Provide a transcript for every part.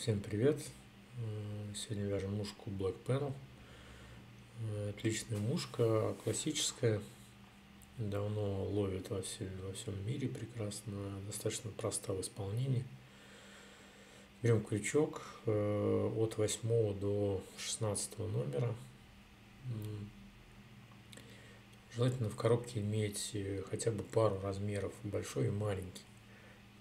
Всем привет! Сегодня вяжем мушку Black Panel. Отличная мушка, классическая, давно ловит во всем мире, прекрасно, достаточно проста в исполнении. Берем крючок от 8 до 16 номера. Желательно в коробке иметь хотя бы пару размеров, большой и маленький,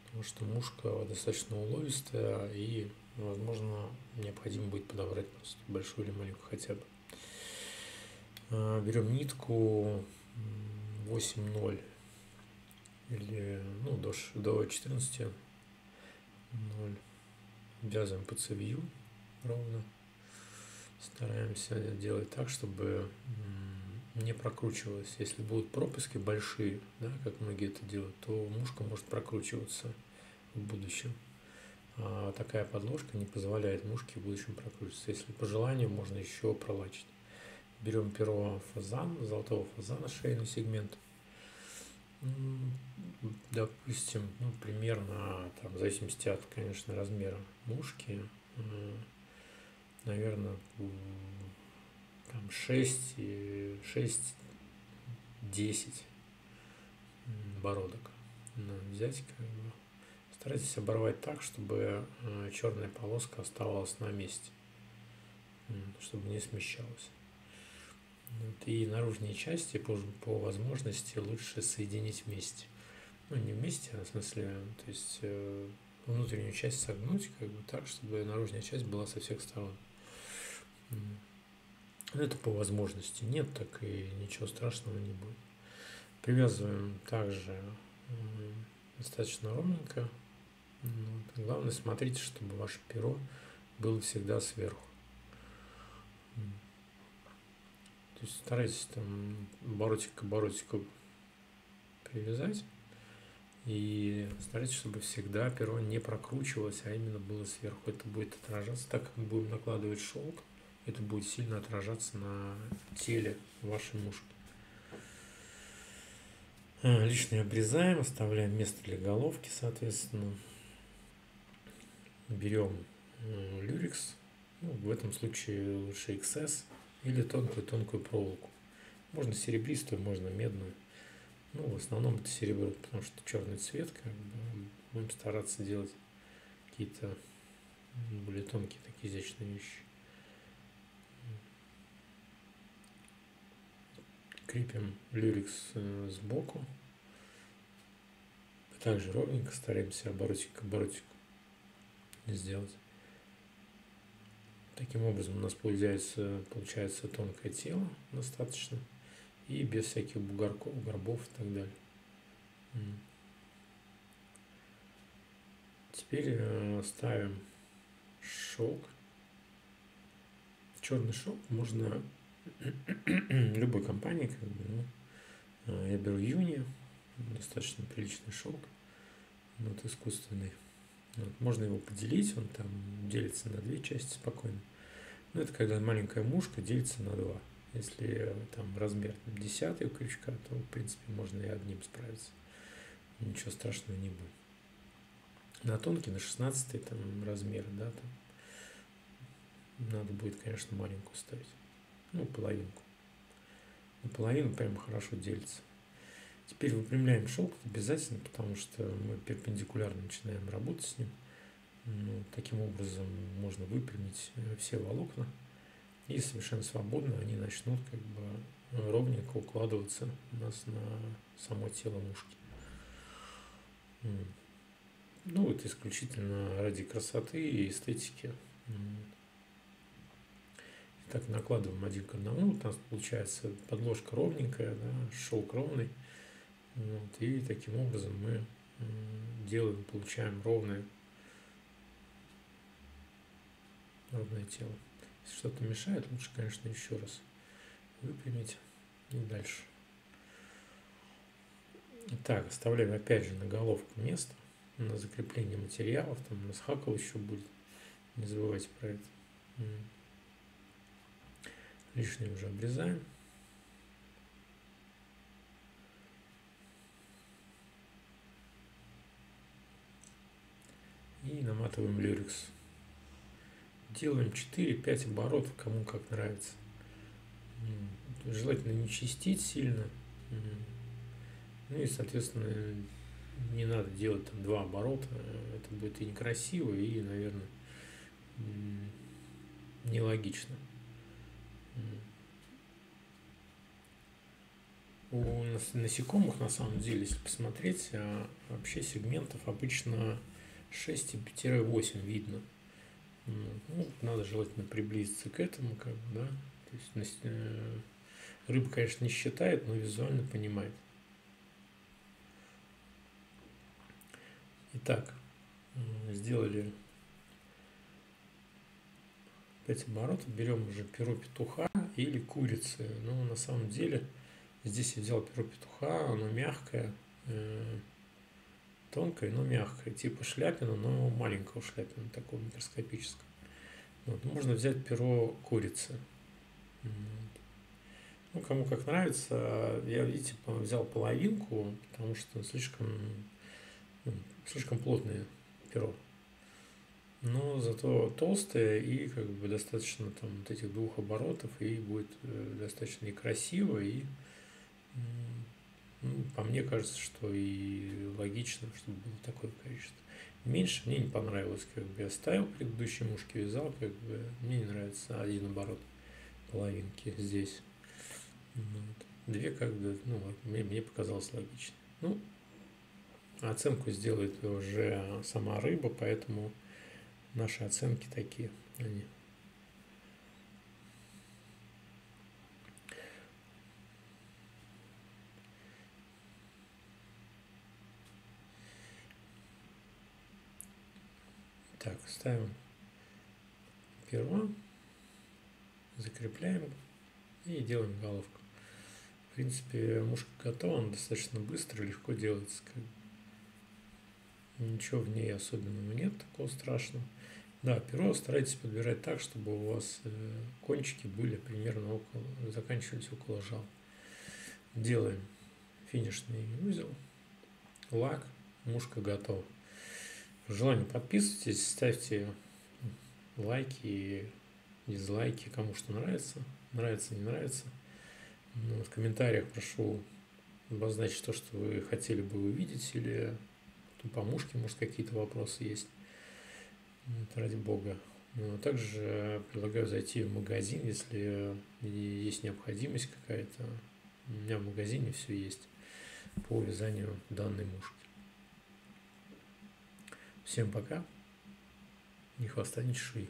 потому что мушка достаточно уловистая и, возможно, необходимо будет подобрать просто большую или маленькую хотя бы. Берем нитку 8,0 или до 14,0. Вязываем по цевью ровно. Стараемся делать так, чтобы не прокручивалось. Если будут пропуски большие, да, как многие это делают, то мушка может прокручиваться в будущем. А такая подложка не позволяет мушке в будущем прокручиваться. Если по желанию, можно еще пролачить. Берем перо фазан, золотого фазана, шейный сегмент. Допустим, примерно, в зависимости от, конечно, размера мушки, наверное, 6-10 бородок взять. Старайтесь оборвать так, чтобы черная полоска оставалась на месте, чтобы не смещалась. И наружные части по возможности лучше соединить вместе. Не вместе, а в смысле, то есть внутреннюю часть согнуть так, чтобы наружная часть была со всех сторон. Это по возможности. Нет, так и ничего страшного не будет. Привязываем также достаточно ровненько. Главное, смотрите, чтобы ваше перо было всегда сверху. То есть старайтесь боротик к боротику привязать. И старайтесь, чтобы всегда перо не прокручивалось, а именно было сверху. Это будет отражаться, так как мы будем накладывать шелк, это будет сильно отражаться на теле вашей мушки. Лишнее обрезаем, оставляем место для головки, соответственно. Берем люрекс, в этом случае лучше XS, или тонкую проволоку. Можно серебристую, можно медную. В основном это серебро, потому что черный цвет, будем стараться делать какие-то более тонкие, такие изящные вещи. Крепим люрекс сбоку. Также ровненько стараемся оборотик к оборотику сделать. Таким образом у нас получается тонкое тело достаточно. И без всяких бугорков, горбов и так далее. Теперь ставим шелк. Черный шелк можно любой компании, я беру Юни, достаточно приличный шелк, искусственный. Можно его поделить, он делится на две части спокойно. Это когда маленькая мушка делится на два. Если размер 10 у крючка, то в принципе можно и одним справиться. Ничего страшного не будет. На тонкий, на 16 размер, надо будет, конечно, маленькую ставить. Половинку. Половину прям хорошо делится. Теперь выпрямляем шелк обязательно, потому что мы перпендикулярно начинаем работать с ним. Таким образом можно выпрямить все волокна, и совершенно свободно они начнут ровненько укладываться у нас на само тело мушки. Это исключительно ради красоты и эстетики. Так накладываем один к одному, у нас получается подложка ровненькая, шелк ровный. И таким образом мы получаем ровное тело. Если что-то мешает, лучше, конечно, еще раз выпрямить и дальше. Итак, оставляем опять же на головку место, на закрепление материалов, у нас хакл еще будет, не забывайте про это. Лишнее уже обрезаем. И наматываем люрекс. делаем 4-5 оборотов, кому как нравится. Желательно не чистить сильно. Ну и, соответственно, не надо делать там 2 оборота. Это будет и некрасиво, и, наверное, нелогично. У насекомых, на самом деле, если посмотреть, вообще сегментов обычно 6-8 видно. Ну, надо желательно приблизиться к этому, как бы, да. То есть рыба, конечно, не считает, но визуально понимает. Итак, сделали 5 оборотов, берем уже перо петуха или курицы. Но на самом деле здесь я взял перо петуха, оно мягкое, тонкое, но мягкое, типа шляпина, но маленького шляпина, такого микроскопического. Вот. Можно взять перо курицы. Ну, кому как нравится. Я, видите, взял половинку, потому что слишком плотное перо. Но зато толстое и как бы достаточно там вот этих 2 оборотов, и будет достаточно и красиво, и по мне кажется, что и логично, чтобы было такое количество. Меньше мне не понравилось, как бы я ставил предыдущие мушки, вязал, как бы мне не нравится 1 оборот половинки здесь. Вот. 2 как бы, ну, мне показалось логично. Ну, оценку сделает уже сама рыба, поэтому наши оценки такие. Они. Так, ставим перо, закрепляем и делаем головку. В принципе, мушка готова, она достаточно быстро, легко делается. Ничего в ней особенного нет, такого страшного. Да, перо старайтесь подбирать так, чтобы у вас кончики были примерно заканчивались около жал. Делаем финишный узел, лак, мушка готова. По желанию подписывайтесь, ставьте лайки, дизлайки, кому что нравится, нравится, не нравится. В комментариях прошу обозначить то, что вы хотели бы увидеть, или по мушке, может, какие-то вопросы есть. Ради бога. Также предлагаю зайти в магазин, если есть необходимость какая-то. У меня в магазине все есть по вязанию данной мушки. Всем пока. Ни хвоста, ни чешуи.